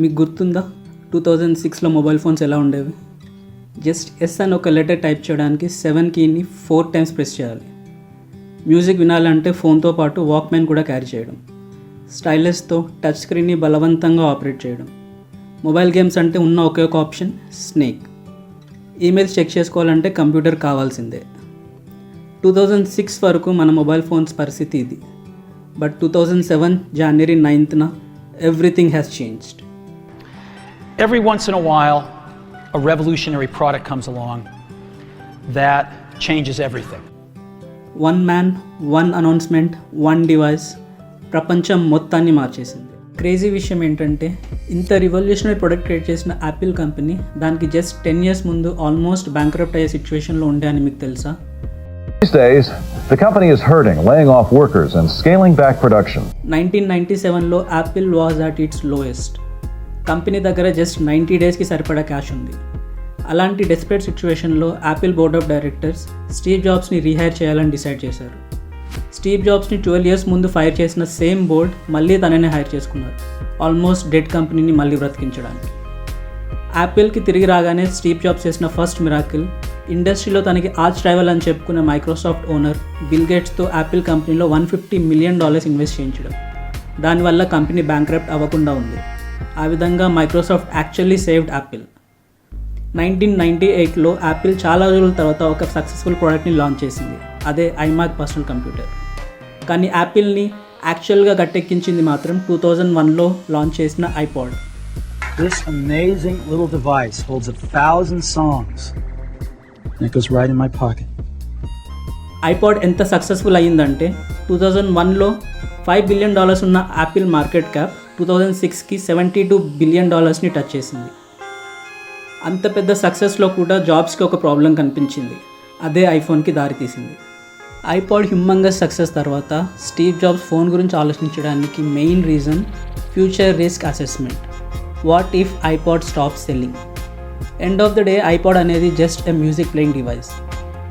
మీకు గుర్తుందా 2006లో mobile phones ఎలా ఉండేవి? జస్ట్ ఎస్ అని ఒక లెటర్ టైప్ చేయడానికి 7 కీని 4 టైమ్స్ ప్రెస్ చేయాలి. మ్యూజిక్ వినాలంటే ఫోన్తో పాటు వాక్మ్యాన్ కూడా క్యారీ చేయడం. స్టైలెస్తో టచ్ స్క్రీన్ని బలవంతంగా ఆపరేట్ చేయడం. మొబైల్ గేమ్స్ అంటే ఉన్న ఒకే ఒక ఆప్షన్ స్నేక్. ఈమెయిల్స్ చెక్ చేసుకోవాలంటే కంప్యూటర్ కావాల్సిందే. 2006 వరకు మన మొబైల్ ఫోన్స్ పరిస్థితి ఇది. But 2007 January 9th everything has changed. Every once in a while, a revolutionary product comes along that changes everything. One man, one announcement, one device ప్రపంచం మొత్తాన్ని మార్చేసింది. Crazy విషయం ఏంటంటే ఇంత రివల్యూషనరీ ప్రొడక్ట్ క్రియేట్ చేసిన Apple company దానికి just 10 years ముందు almost bankrupt అయ్యే సిచ్యువేషన్లో ఉండే అని మీకు తెలుసా? These days, the company is hurting, laying off workers and scaling back production. 1997లో Apple was at its lowest. Company దగ్గర జస్ట్ 90 daysకి సరిపడా క్యాష్ ఉంది. అలాంటి డెస్పరేట్ సిచ్యువేషన్లో Apple board of directors Steve జాబ్స్ని రీహైర్ చేయాలని డిసైడ్ చేశారు. స్టీవ్ జాబ్స్ని 12 years ముందు ఫైర్ చేసిన సేమ్ బోర్డ్ మళ్ళీ తననే హైర్ చేసుకున్నారు, ఆల్మోస్ట్ డెడ్ కంపెనీని మళ్ళీ బ్రతికించడానికి. యాపిల్కి తిరిగి రాగానే స్టీవ్ జాబ్స్ చేసిన ఫస్ట్ మిరాకిల్ ఇండస్ట్రీలో తనకి ఆర్చ్ రైవల్ అని చెప్పుకున్న మైక్రోసాఫ్ట్ ఓనర్ బిల్ గేట్స్తో యాపిల్ కంపెనీలో $150 million ఇన్వెస్ట్ చేయించడం. దానివల్ల కంపెనీ బ్యాంక్రప్ట్ అవ్వకుండా ఉంది. ఆ విధంగా మైక్రోసాఫ్ట్ యాక్చువల్లీ సేవ్డ్ యాపిల్. 1998లో యాపిల్ చాలా రోజుల తర్వాత ఒక సక్సెస్ఫుల్ ప్రోడక్ట్ని లాంచ్ చేసింది, అదే ఐమాక్ పర్సనల్ కంప్యూటర్. కానీ యాపిల్ని యాక్చువల్గా గట్టెక్కించింది మాత్రం 2001లో లాంచ్ చేసిన iPod. This amazing little device holds 1,000 songs. And it goes right in my pocket. IPod ఎంత సక్సెస్ఫుల్ అయ్యిందంటే 2001లో $5 billion ఉన్న యాపిల్ మార్కెట్ క్యాప్ 2006కి $72 billion టచ్ చేసింది. అంత పెద్ద సక్సెస్లో కూడా జాబ్స్కి ఒక ప్రాబ్లం కనిపించింది, అదే ఐఫోన్కి దారితీసింది. ఐపాడ్ హ్యూమంగస్ సక్సెస్ తర్వాత స్టీవ్ జాబ్స్ ఫోన్ గురించి ఆలోచించడానికి main reason future risk assessment. What if iPod stop selling? End of the day iPod అనేది just a music playing device.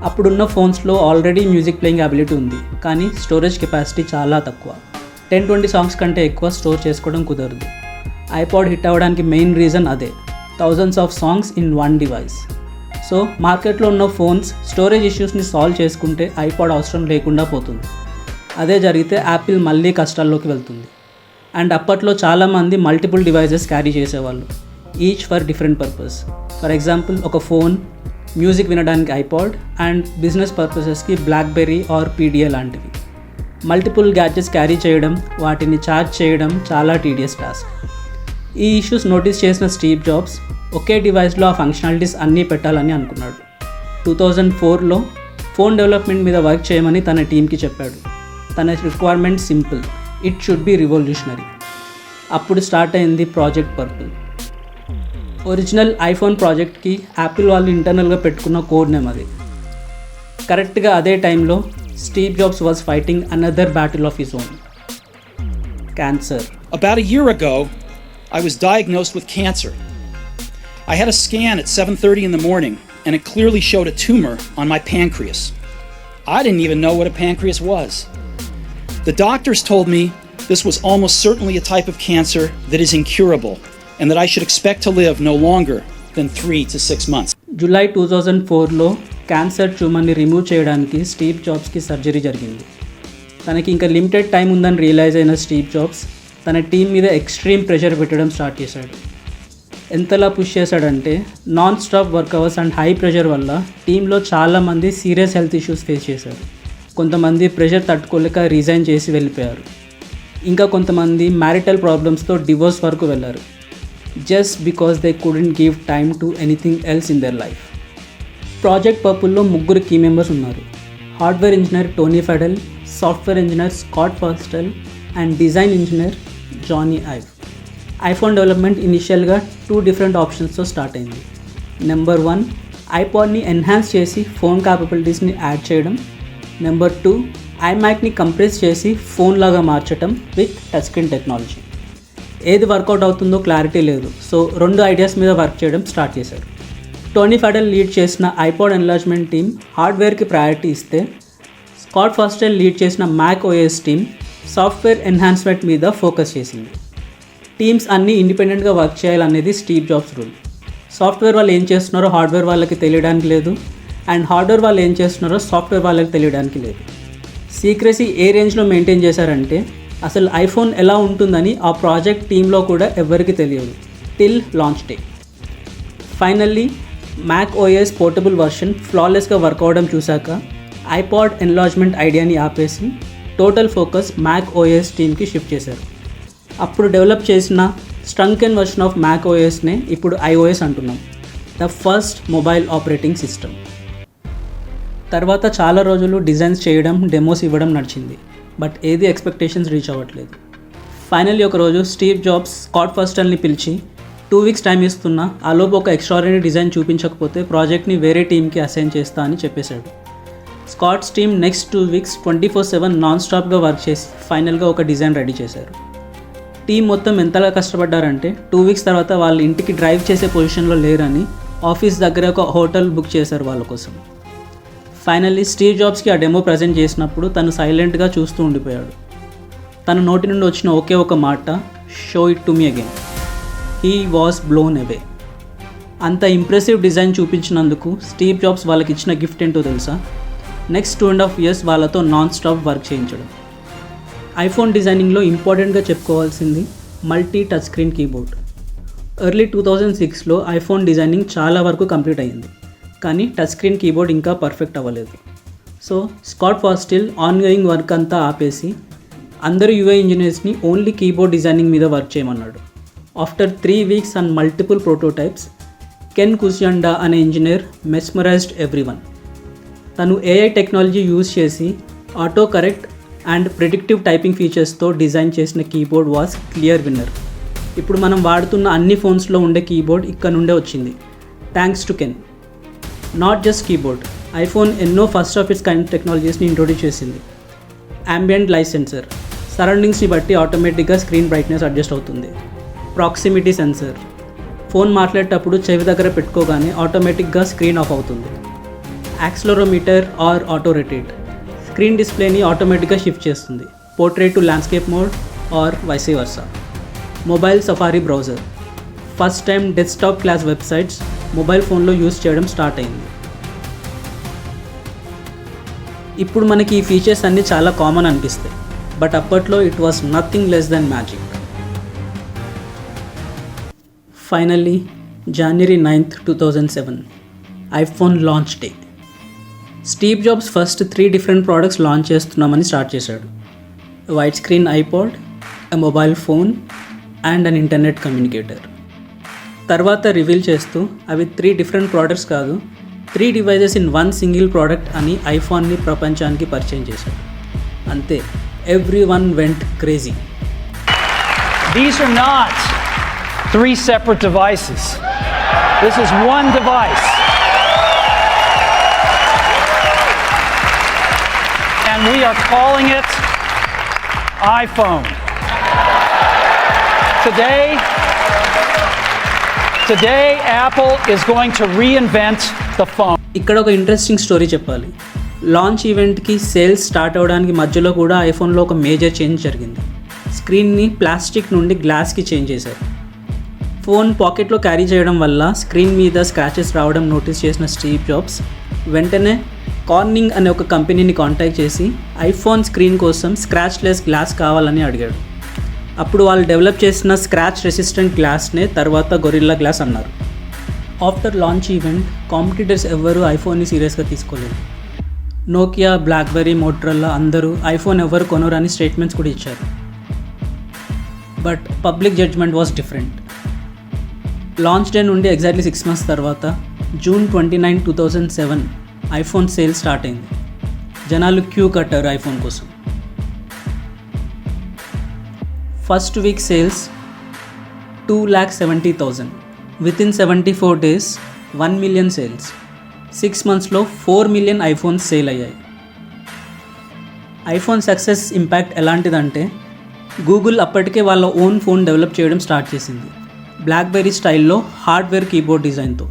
అప్పుడున్న ఫోన్స్లో ఆల్రెడీ మ్యూజిక్ ప్లేయింగ్ అబిలిటీ ఉంది, కానీ స్టోరేజ్ కెపాసిటీ చాలా తక్కువ. 10-20 songs కంటే ఎక్కువ స్టోర్ చేసుకోవడం కుదరదు. ఐపాడ్ హిట్ అవ్వడానికి మెయిన్ రీజన్ అదే, thousands of songs in one device. So మార్కెట్లో ఉన్న ఫోన్స్ స్టోరేజ్ ఇష్యూస్ని సాల్వ్ చేసుకుంటే ఐపాడ్ అవసరం లేకుండా పోతుంది. అదే జరిగితే యాపిల్ మళ్ళీ కష్టాల్లోకి వెళ్తుంది. అండ్ అప్పట్లో చాలామంది మల్టిపుల్ డివైజెస్ క్యారీ చేసేవాళ్ళు, each for different purpose. For example ఒక ఫోన్, మ్యూజిక్ వినడానికి ఐపాడ్, అండ్ బిజినెస్ పర్పసెస్కి బ్లాక్బెర్రీ ఆర్ పీడిఏ లాంటివి. మల్టిపుల్ గ్యాడ్జెట్స్ క్యారీ చేయడం, వాటిని ఛార్జ్ చేయడం చాలా టీడియస్ టాస్క్. ఈ ఇష్యూస్ నోటీస్ చేసిన స్టీవ్ జాబ్స్ ఒకే డివైస్లో ఆ ఫంక్షనాలిటీస్ అన్నీ పెట్టాలని అనుకున్నాడు. 2004లో ఫోన్ డెవలప్మెంట్ మీద వర్క్ చేయమని తన టీంకి చెప్పాడు. తన requirement simple, it should be revolutionary. అప్పుడు స్టార్ట్ అయింది ప్రాజెక్ట్ పర్పుల్. ఒరిజినల్ ఐఫోన్ ప్రాజెక్ట్కి యాపిల్ వాళ్ళు ఇంటర్నల్గా పెట్టుకున్న కోడ్ నేమ్ అది. కరెక్ట్గా అదే టైంలో Steve jobs was fighting another battle of his own, cancer. About a year ago, I was diagnosed with cancer. I had a scan at 7:30 in the morning, and it clearly showed a tumor on my pancreas. I didn't even know what a pancreas was. The doctors told me this was almost certainly a type of cancer that is incurable, and that I should expect to live no longer than 3 to 6 months. July 2004లో cancer ట్యూమర్ని remove చేయడానికి Steve జాబ్స్కి surgery జరిగింది. తనకి ఇంకా limited time ఉందని realise అయిన Steve Jobs తన టీం మీద ఎక్స్ట్రీమ్ ప్రెషర్ పెట్టడం స్టార్ట్ చేశాడు. ఎంతలా పుష్ చేశాడంటే non stop work hours and high pressure వల్ల టీంలో చాలామంది సీరియస్ హెల్త్ ఇష్యూస్ ఫేస్ చేశారు. కొంతమంది ప్రెషర్ తట్టుకోలేక రిజైన్ చేసి వెళ్ళిపోయారు. ఇంకా కొంతమంది మ్యారిటల్ ప్రాబ్లమ్స్తో డివోర్స్ వరకు వెళ్ళారు, just because they couldn't give time to anything else in their life. Project పర్పుల్లో 3 కీ మెంబర్స్ ఉన్నారు. Hardware engineer Tony Fadell, software engineer Scott Forstall and design engineer Jony Ive. IPhone development ఇనిషియల్గా 2 different ఆప్షన్స్తో start అయింది. Number 1 ఐపాడ్ని enhance చేసి phone క్యాపబిలిటీస్ని add చేయడం. Number 2 ఐమ్యాక్ని కంప్రెస్ చేసి ఫోన్ లాగా మార్చడం విత్ టచ్ స్క్రీన్ టెక్నాలజీ. ఏది వర్కౌట్ అవుతుందో క్లారిటీ లేదు, సో 2 ఐడియాస్ మీద వర్క్ చేయడం స్టార్ట్ చేశారు. టోనీ ఫెడెల్ లీడ్ చేసిన ఐపాడ్ ఎన్లార్జ్మెంట్ టీమ్ హార్డ్వేర్కి ప్రయారిటీ ఇస్తే, స్కాట్ ఫాస్టెల్ లీడ్ చేసిన Mac OS team software enhancement మీద ఫోకస్ చేసింది. టీమ్స్ అన్నీ ఇండిపెండెంట్గా వర్క్ చేయాలనేది స్టీవ్ జాబ్స్ రూల్. సాఫ్ట్వేర్ వాళ్ళు ఏం చేస్తున్నారో హార్డ్వేర్ వాళ్ళకి తెలియడానికి లేదు, అండ్ హార్డ్వేర్ వాళ్ళు ఏం చేస్తున్నారో సాఫ్ట్వేర్ వాళ్ళకి తెలియడానికి లేదు. సీక్రెసీ ఏ రేంజ్లో మెయింటైన్ చేశారంటే అసలు ఐఫోన్ ఎలా ఉంటుందని ఆ ప్రాజెక్ట్ టీంలో కూడా ఎవరికి తెలియదు till launch day. Finally Mac OS portable version ఫ్లాలెస్గా వర్క్ అవ్వడం చూశాక ఐపాడ్ ఎన్లార్జ్మెంట్ ఐడియాని ఆపేసి టోటల్ ఫోకస్ మ్యాక్ ఓఎస్ టీమ్కి షిఫ్ట్ చేశారు. అప్పుడు డెవలప్ చేసిన స్ట్రంకెన్ వర్షన్ ఆఫ్ మ్యాక్ ఓఎస్నే ఇప్పుడు ఐఓఎస్ అంటున్నాం, the first mobile operating system. తర్వాత చాలా రోజులు డిజైన్స్ చేయడం, డెమోస్ ఇవ్వడం నడిచింది, బట్ ఏది ఎక్స్పెక్టేషన్స్ రీచ్ అవ్వట్లేదు. ఫైనల్లీ ఒకరోజు స్టీవ్ జాబ్స్ స్కాట్ ఫస్టల్ని పిలిచి 2 weeks టైం ఇస్తున్నా, ఆలోపు ఒక ఎక్స్ట్రాడినరీ డిజైన్ చూపించకపోతే ప్రాజెక్ట్ని వేరే టీమ్కి అసైన్ చేస్తా అని చెప్పేశాడు. Scott's team next 2 weeks 24/7 non స్టాప్గా వర్క్ చేసి ఫైనల్గా ఒక డిజైన్ రెడీ చేశారు. టీం మొత్తం ఎంతగా కష్టపడ్డారంటే 2 weeks తర్వాత వాళ్ళ ఇంటికి డ్రైవ్ చేసే పొజిషన్లో లేరని ఆఫీస్ దగ్గర ఒక హోటల్ బుక్ చేశారు వాళ్ళ కోసం. ఫైనల్లీ స్టీవ్ జాబ్స్కి ఆ డెమో ప్రజెంట్ చేసినప్పుడు తను సైలెంట్గా చూస్తూ ఉండిపోయాడు. తన నోటి నుండి వచ్చిన ఒకే ఒక మాట, show it to me again. He was blown away. అంత ఇంప్రెసివ్ డిజైన్ చూపించినందుకు స్టీవ్ జాబ్స్ వాళ్ళకి ఇచ్చిన గిఫ్ట్ ఏంటో తెలుసా? నెక్స్ట్ 2.5 years వాళ్ళతో నాన్ స్టాప్ వర్క్ చేయించడం. ఐఫోన్ డిజైనింగ్లో ఇంపార్టెంట్గా చెప్పుకోవాల్సింది multi touch screen keyboard. Early 2006లో ఐఫోన్ డిజైనింగ్ చాలా వరకు కంప్లీట్ అయ్యింది, కానీ టచ్ స్క్రీన్ కీబోర్డ్ ఇంకా పర్ఫెక్ట్ అవ్వలేదు. So Scott Forstall ongoing work అంతా ఆపేసి అందరూ యూఐ ఇంజనీర్స్ని ఓన్లీ కీబోర్డ్ డిజైనింగ్ మీద వర్క్ చేయమన్నాడు. After 3 weeks and multiple prototypes, Ken Kocienda అనే ఇంజనీర్ మెస్మరైజ్డ్ ఎవ్రీవన్. తను ఏఐ టెక్నాలజీ యూజ్ చేసి auto correct and predictive typing ఫీచర్స్తో డిజైన్ చేసిన కీబోర్డ్ వాజ్ క్లియర్ విన్నర్. ఇప్పుడు మనం వాడుతున్న అన్ని ఫోన్స్లో ఉండే కీబోర్డ్ ఇక్కడ నుండే వచ్చింది, thanks to Ken. Not just keyboard, iPhone ఎన్నో ఫస్ట్ ఆఫ్ ఇట్స్ కైండ్ టెక్నాలజీస్ని ఇంట్రొడ్యూస్ చేసింది. ambient లైట్ సెన్సర్, సరౌండింగ్స్ని బట్టి ఆటోమేటిక్గా స్క్రీన్ బ్రైట్నెస్ అడ్జస్ట్ అవుతుంది. ప్రాక్సిమిటీ సెన్సర్, ఫోన్ మాట్లాడేటప్పుడు చెవి దగ్గర పెట్టుకోగానే ఆటోమేటిక్గా స్క్రీన్ ఆఫ్ అవుతుంది. Accelerometer or auto rotate, screen డిస్ప్లేని ఆటోమేటిక్గా షిఫ్ట్ చేస్తుంది, portrait to landscape mode or vice versa. Mobile Safari browser, first time desktop class websites mobile ఫోన్లో యూజ్ చేయడం స్టార్ట్ అయింది. ఇప్పుడు మనకి ఈ ఫీచర్స్ అన్నీ చాలా కామన్ అనిపిస్తాయి, బట్ అప్పట్లో it was nothing less than magic. Finally January 9th, 2007 iPhone launch day. Steve jobs first 3 different products launch చేస్తున్నామని స్టార్ట్ చేశాడు. Wide screen iPod, a mobile phone and an internet communicator. తర్వాత reveal చేస్తూ అవి 3 different products కాదు, 3 devices in one single product అని ఐఫోన్ని ప్రపంచానికి పరిచయం చేశాడు. అంతే, everyone vent crazy. These are not 3 separate devices. This is one device. And we are calling it iPhone. Today Apple is going to reinvent the phone. ఇక్కడ ఒక interesting story చెప్పాలి. Launch ఈవెంట్కి sales start అవ్వడానికి మధ్యలో కూడా ఐఫోన్లో ఒక major change జరిగింది. స్క్రీన్ని plastic నుండి గ్లాస్కి చేంజ్ చేశారు. ఫోన్ పాకెట్లో క్యారీ చేయడం వల్ల స్క్రీన్ మీద స్క్రాచెస్ రావడం నోటీస్ చేసిన స్టీవ్ జాబ్స్ వెంటనే కార్నింగ్ అనే ఒక కంపెనీని కాంటాక్ట్ చేసి ఐఫోన్ స్క్రీన్ కోసం స్క్రాచ్ లెస్ గ్లాస్ కావాలని అడిగాడు. అప్పుడు వాళ్ళు డెవలప్ చేసిన స్క్రాచ్ రెసిస్టెంట్ గ్లాస్నే తర్వాత గొరిల్లా గ్లాస్ అన్నారు. ఆఫ్టర్ లాంచ్ ఈవెంట్ కాంపిటీటర్స్ ఎవ్వరూ ఐఫోన్ని సీరియస్గా తీసుకోలేదు. నోకియా, బ్లాక్బెర్రీ, మోటరోలా అందరూ ఐఫోన్ ఎవరు కొనరని స్టేట్మెంట్స్ కూడా ఇచ్చారు. But public judgement was different. Launch day నుండి ఎగ్జాక్ట్లీ 6 months తర్వాత June 29, 2007 ఐఫోన్ సేల్ స్టార్ట్ అయింది. జనాలు క్యూ కట్టారు ఐఫోన్ కోసం. First week sales 2,70,000. Within 74 days 1 million సేల్స్. 6 monthsలో 4 million ఐఫోన్స్ సేల్ అయ్యాయి. ఐఫోన్ సక్సెస్ ఇంపాక్ట్ ఎలాంటిదంటే గూగుల్ అప్పటికే వాళ్ళ ఓన్ ఫోన్ డెవలప్ చేయడం స్టార్ట్ చేసింది, బ్లాక్బెర్రీ స్టైల్లో హార్డ్వేర్ కీబోర్డ్ డిజైన్తో.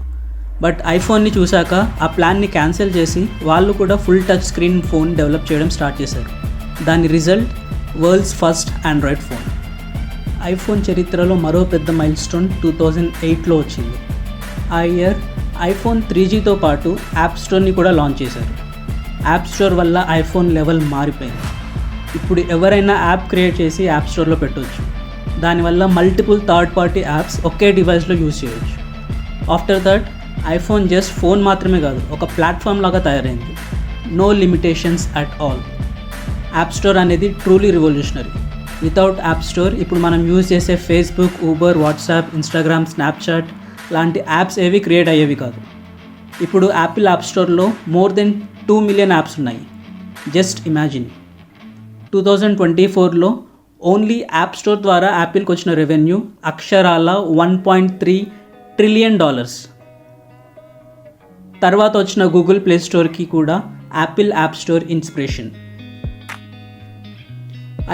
బట్ ఐఫోన్ని చూశాక ఆ ప్లాన్ని క్యాన్సిల్ చేసి వాళ్ళు కూడా full touch screen phone develop చేయడం స్టార్ట్ చేశారు. దాని result world's first Android phone. IPhone చరిత్రలో మరో పెద్ద మైల్ స్టోన్ 2008లో వచ్చింది. ఆ ఇయర్ ఐఫోన్ 3Gతో పాటు యాప్ స్టోర్ని కూడా లాంచ్ చేశారు. యాప్ స్టోర్ వల్ల ఐఫోన్ లెవెల్ మారిపోయింది. ఇప్పుడు ఎవరైనా యాప్ క్రియేట్ చేసి యాప్ స్టోర్లో పెట్టవచ్చు. దానివల్ల మల్టిపుల్ థర్డ్ పార్టీ యాప్స్ ఒకే డివైస్లో యూజ్ చేయవచ్చు. After that iPhone just phone మాత్రమే కాదు, ఒక ప్లాట్ఫామ్ లాగా తయారైంది. No limitations at all. App store అనేది truly revolutionary. Without app store ఇప్పుడు మనం యూజ్ చేసే Facebook, Uber, WhatsApp, Instagram, Snapchat లాంటి యాప్స్ ఏవి క్రియేట్ అయ్యేవి కాదు. ఇప్పుడు యాపిల్ యాప్ స్టోర్లో మోర్ దెన్ 2 మిలియన్ యాప్స్ ఉన్నాయి. Just imagine. 2024లో ఓన్లీ యాప్ స్టోర్ ద్వారా యాపిల్కి వచ్చిన రెవెన్యూ అక్షరాల $1.3 ట్రిలియన్. తర్వాత వచ్చిన గూగుల్ ప్లే స్టోర్కి కూడా Apple app store inspiration.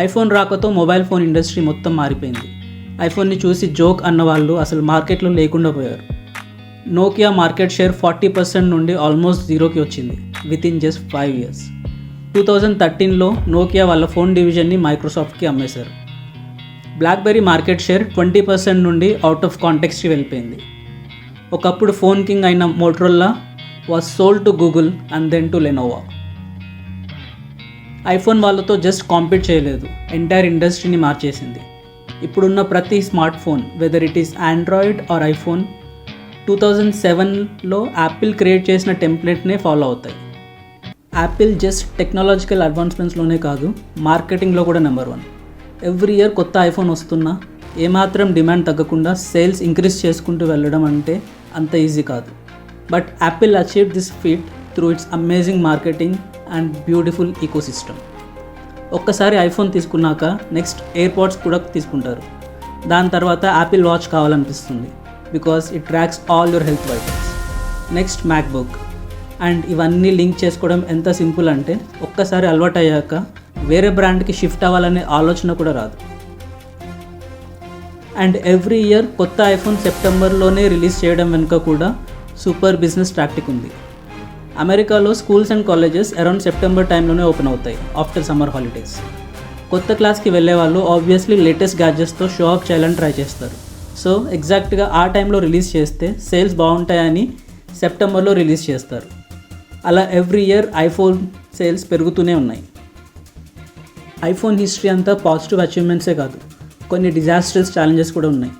IPhone రాకతో మొబైల్ ఫోన్ ఇండస్ట్రీ మొత్తం మారిపోయింది. ఐఫోన్ని చూసి జోక్ అన్నవాళ్ళు అసలు మార్కెట్లో లేకుండా పోయారు. నోకియా మార్కెట్ షేర్ 40% నుండి ఆల్మోస్ట్ 0కి వచ్చింది వితిన్ జస్ట్ 5 years. 2013లో నోకియా వాళ్ళ ఫోన్ డివిజన్ని మైక్రోసాఫ్ట్కి అమ్మేశారు. బ్లాక్బెర్రీ మార్కెట్ షేర్ 20% నుండి అవుట్ ఆఫ్ కాంటెక్స్ట్కి వెళ్ళిపోయింది. ఒకప్పుడు ఫోన్ కింగ్ అయిన Motorola was sold to Google and then to Lenovo. IPhone వాళ్ళతో జస్ట్ కాంపీట్ చేయలేదు, ఎంటైర్ ఇండస్ట్రీని మార్చేసింది. ఇప్పుడున్న ప్రతి smart phone, whether it is Android or iPhone, 2007లో యాపిల్ క్రియేట్ చేసిన టెంప్లెట్నే ఫాలో అవుతాయి. యాపిల్ జస్ట్ టెక్నాలజికల్ అడ్వాన్స్మెంట్స్లోనే కాదు, మార్కెటింగ్లో కూడా నెంబర్ 1. ఎవ్రీ ఇయర్ కొత్త ఐఫోన్ వస్తున్నా ఏమాత్రం డిమాండ్ తగ్గకుండా సేల్స్ ఇంక్రీజ్ చేసుకుంటూ వెళ్ళడం అంటే అంత ఈజీ కాదు. But Apple achieved this feat through its amazing marketing and beautiful ecosystem. ఒక్కసారి ఐఫోన్ తీసుకున్నాక నెక్స్ట్ ఎయిర్పాడ్స్ కూడా తీసుకుంటారు. దాని తర్వాత యాపిల్ వాచ్ కావాలనిపిస్తుంది because it tracks all your health vitals. Next MacBook. And ఇవన్నీ లింక్ చేసుకోవడం ఎంత సింపుల్ అంటే ఒక్కసారి అలవాటు అయ్యాక వేరే బ్రాండ్కి షిఫ్ట్ అవ్వాలనే ఆలోచన కూడా రాదు. అండ్ ఎవ్రీ ఇయర్ కొత్త ఐఫోన్ సెప్టెంబర్లోనే రిలీజ్ చేయడం వెనుక కూడా సూపర్ బిజినెస్ టాక్టిక్ ఉంది. అమెరికాలో schools and colleges around September టైంలోనే ఓపెన్ అవుతాయి ఆఫ్టర్ సమ్మర్ హాలిడేస్. కొత్త క్లాస్కి వెళ్ళే వాళ్ళు ఆబ్వియస్లీ లేటెస్ట్ గ్యాడ్జెట్స్తో షో ఆఫ్ చేయాలని ట్రై చేస్తారు. సో ఎగ్జాక్ట్గా ఆ టైంలో రిలీజ్ చేస్తే సేల్స్ బాగుంటాయని సెప్టెంబర్లో రిలీజ్ చేస్తారు. అలా ఎవ్రీ ఇయర్ ఐఫోన్ సేల్స్ పెరుగుతూనే ఉన్నాయి. ఐఫోన్ హిస్టరీ అంతా పాజిటివ్ అచీవ్మెంట్సే కాదు, కొన్ని డిజాస్టర్స్ ఛాలెంజెస్ కూడా ఉన్నాయి.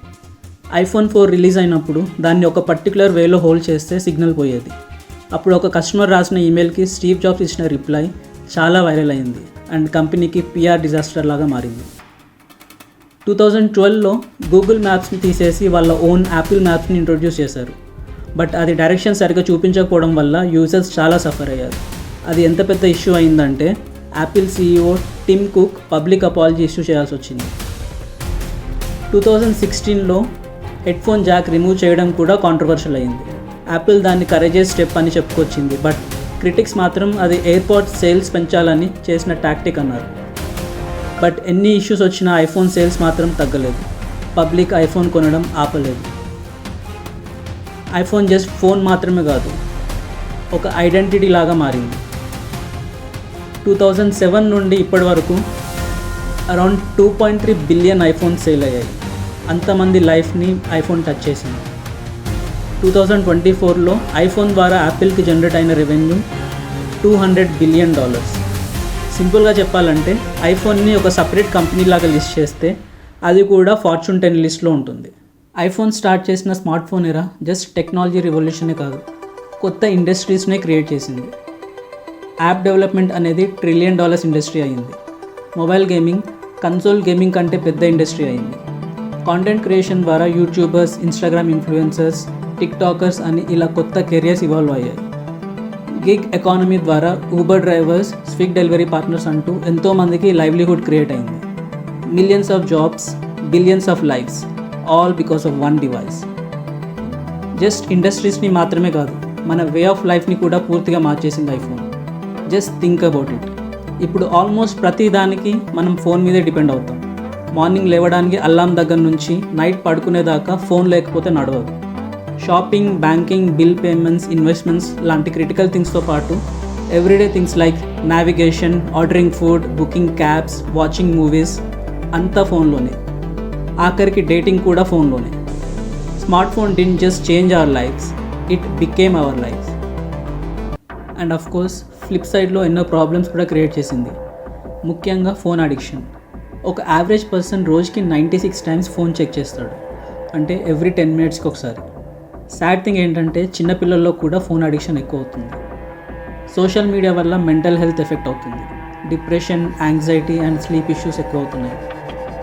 ఐఫోన్ 4 రిలీజ్ అయినప్పుడు దాన్ని ఒక పర్టికులర్ వేలో హోల్డ్ చేస్తే సిగ్నల్ పోయేది. అప్పుడు ఒక కస్టమర్ రాసిన ఈమెయిల్కి స్టీవ్ జాబ్స్ ఇచ్చిన రిప్లై చాలా వైరల్ అయింది అండ్ కంపెనీకి PR డిజాస్టర్ లాగా మారింది. 2012లో గూగుల్ మ్యాప్స్ని తీసేసి వాళ్ళ ఓన్ యాపిల్ మ్యాప్స్ని ఇంట్రొడ్యూస్ చేశారు. బట్ అది డైరెక్షన్ సరిగ్గా చూపించకపోవడం వల్ల యూజర్స్ చాలా సఫర్ అయ్యారు. అది ఎంత పెద్ద ఇష్యూ అయిందంటే Apple CEO Tim Cook public apology issue చేయాల్సి వచ్చింది. 2016లో హెడ్ఫోన్ జాక్ రిమూవ్ చేయడం కూడా కాంట్రవర్షియల్ అయింది. యాపిల్ దాన్ని కరేజెస్ స్టెప్ అని చెప్పుకొచ్చింది. బట్ క్రిటిక్స్ మాత్రం అది ఎయిర్పాడ్స్ సేల్స్ పెంచాలని చేసిన టాక్టిక్ అన్నారు. బట్ ఎన్ని ఇష్యూస్ వచ్చినా ఐఫోన్ సేల్స్ మాత్రం తగ్గలేదు. పబ్లిక్ ఐఫోన్ కొనడం ఆపలేదు. ఐఫోన్ జస్ట్ ఫోన్ మాత్రమే కాదు, ఒక ఐడెంటిటీ లాగా మారింది. 2007 నుండి ఇప్పటి వరకు అరౌండ్ 2.3 బిలియన్ ఐఫోన్ సేల్ అయ్యాయి. అంతమంది లైఫ్ని ఐఫోన్ టచ్ చేసింది. 2024లో ఐఫోన్ ద్వారా యాపిల్కి జనరేట్ అయిన రెవెన్యూ $200 బిలియన్. సింపుల్గా చెప్పాలంటే ఐఫోన్ని ఒక సపరేట్ కంపెనీ లాగా లిస్ట్ చేస్తే అది కూడా Fortune 10 లిస్ట్లో ఉంటుంది. ఐఫోన్ స్టార్ట్ చేసిన smart phone era just technology రివల్యూషనే కాదు, కొత్త ఇండస్ట్రీస్నే క్రియేట్ చేసింది. యాప్ డెవలప్మెంట్ అనేది $1 ట్రిలియన్ ఇండస్ట్రీ అయింది. మొబైల్ గేమింగ్ కన్సోల్ గేమింగ్ కంటే పెద్ద ఇండస్ట్రీ అయింది. కాంటెంట్ క్రియేషన్ ద్వారా యూట్యూబర్స్, ఇన్స్టాగ్రామ్ ఇన్ఫ్లుయెన్సర్స్, టిక్టాకర్స్ అని ఇలా కొత్త కెరియర్స్ ఇవాల్వ్ అయ్యాయి. గిగ్ ఎకానమీ ద్వారా Uber drivers, Swiggy delivery partners అంటూ ఎంతోమందికి లైవ్లీహుడ్ క్రియేట్ అయింది. Millions of jobs, billions of lifes, all because of one device. Just ఇండస్ట్రీస్ని మాత్రమే కాదు, మన వే ఆఫ్ లైఫ్ని కూడా పూర్తిగా మార్చేసింది iPhone. Just think about it. ఇప్పుడు ఆల్మోస్ట్ ప్రతి దానికి మనం ఫోన్ మీదే డిపెండ్ అవుతాం. మార్నింగ్ లేవడానికి అలారం దగ్గర నుంచి నైట్ పడుకునేదాకా ఫోన్ లేకపోతే నడవదు. Shopping, banking, bill payments, investments లాంటి క్రిటికల్ థింగ్స్తో పాటు everyday things like navigation, ordering food, booking cabs, watching movies అంతా ఫోన్లోనే. ఆఖరికి డేటింగ్ కూడా ఫోన్లోనే. Smart phone didn't just change our lifes, it became our lifes. And of course flip సైడ్లో ఎన్నో ప్రాబ్లమ్స్ కూడా క్రియేట్ చేసింది, ముఖ్యంగా ఫోన్ అడిక్షన్. ఒక యావరేజ్ పర్సన్ రోజుకి 96 టైమ్స్ ఫోన్ చెక్ చేస్తాడు, అంటే ఎవ్రీ 10 మినిట్స్కి ఒకసారి. సాడ్ థింగ్ ఏంటంటే చిన్నపిల్లల్లో కూడా ఫోన్ అడిక్షన్ ఎక్కువ అవుతుంది. సోషల్ మీడియా వల్ల మెంటల్ హెల్త్ ఎఫెక్ట్ అవుతుంది. Depression, anxiety and sleep issues ఎక్కువ అవుతున్నాయి.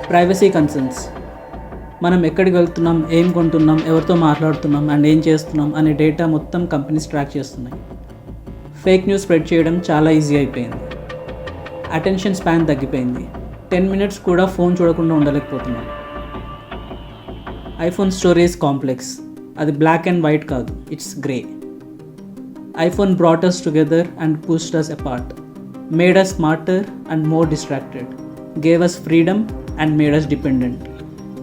ప్రైవసీ కన్సర్న్స్, మనం ఎక్కడికి వెళ్తున్నాం, ఏం కొంటున్నాం, ఎవరితో మాట్లాడుతున్నాం అండ్ ఏం చేస్తున్నాం అనే డేటా మొత్తం కంపెనీస్ ట్రాక్ చేస్తున్నాయి. ఫేక్ న్యూస్ స్ప్రెడ్ చేయడం చాలా ఈజీ అయిపోయింది. అటెన్షన్ స్పాన్ తగ్గిపోయింది. 10 మినిట్స్ కూడా ఫోన్ చూడకుండా ఉండలేకపోతున్నాం. ఐఫోన్ స్టోరేజ్ కాంప్లెక్స్, అది బ్లాక్ అండ్ వైట్ కాదు, it's grey. iPhone brought us together and pushed us apart, made us smarter and more distracted, gave us freedom and made us dependent,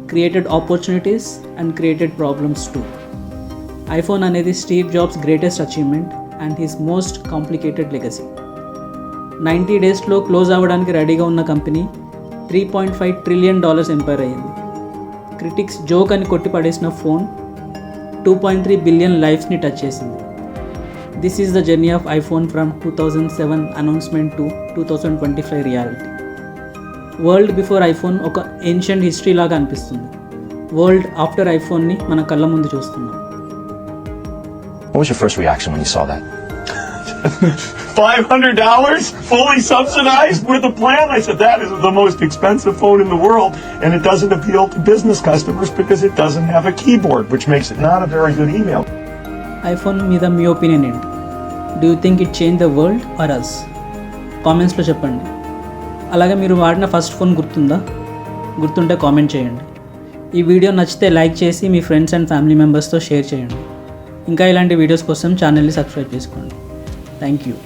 created opportunities and created problems too. iPhone అనేది Steve Jobs' greatest achievement and his most complicated legacy. 90 డేస్లో close అవ్వడానికి రెడీగా ఉన్న company $3.5 trillion umpire అయ్యింది. Critics joke అని కొట్టిపడేసిన phone 2.3 billion లైఫ్స్ని touch చేసింది. This is the journey of iPhone from 2007 announcement to 2025 reality. World before iPhone ఒక ancient history లాగా అనిపిస్తుంది. వరల్డ్ ఆఫ్టర్ ఐఫోన్ని మన కళ్ళ ముందు చూస్తున్నాం. What was your first reaction when you saw that? $500 fully subsidized with a plan? I said, that is the most expensive phone in the world, and it doesn't appeal to business customers because it doesn't have a keyboard, which makes it not a very good email. IPhone మీద మీ opinion ఏంటి? Do you think it change the world or us? కామెంట్స్లో చెప్పండి. అలాగే మీరు వాడిన first phone గుర్తుంటే comment చేయండి. ఈ వీడియో నచ్చితే లైక్ చేసి మీ ఫ్రెండ్స్ అండ్ ఫ్యామిలీ మెంబర్స్తో షేర్ చేయండి. ఇంకా ఇలాంటి వీడియోస్ కోసం ఛానల్ని సబ్స్క్రైబ్ చేసుకోండి. Thank you.